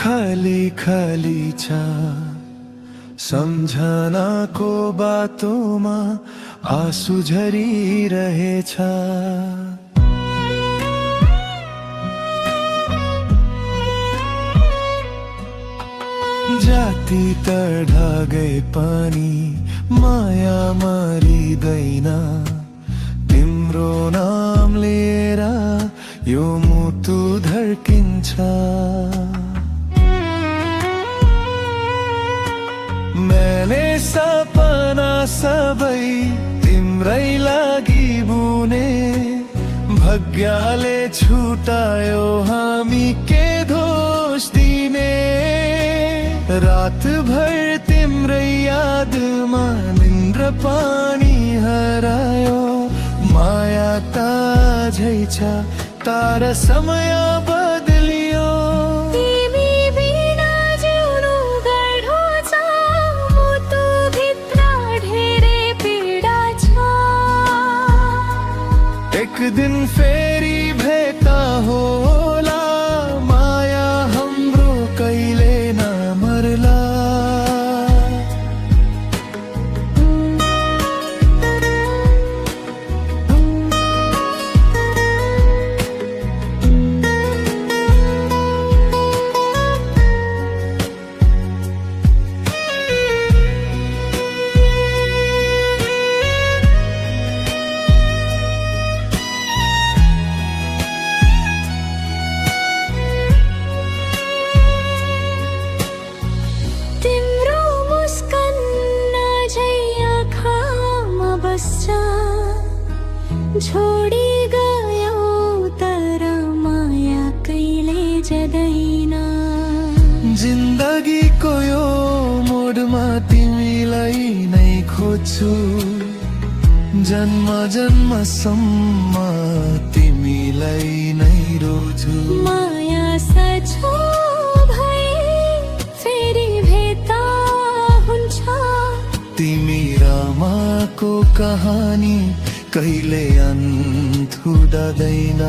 खाली खाली छ सम्झनाको बाटोमा आँसु झरिरहेछ। जाति तडा गए पनि माया मरिँदैन। तिम्रो नाम लिएर यो मुटु धड्किन्छ। मैले सपना सबै तिम्रै लागि बुने। भाग्यले छुटायो हामी के दोष दिने। रातभर तिम्रै यादमा निन्द्रा पानी हरायो। माया ताझै छ तारा समय बदलियो। तिमी बिना जिउनु गाह्रो छ, मुटुभित्र ढेरै पीडा छ। एक दिन फेरि भेट होला, माया हाम्रो कहिले नमर्ला। छोडी गयो तर माया कहिले जाँदैन। जिन्दगीको यो मोडमा तिमीलाई नै खोज्छु। जन्म जन्मसम्म तिमीलाई नै रोज्छु। माया सचो भए फेरि भेट हुन्छ। तिमी रमाको कहानी कहिले अन्त हुँदैन।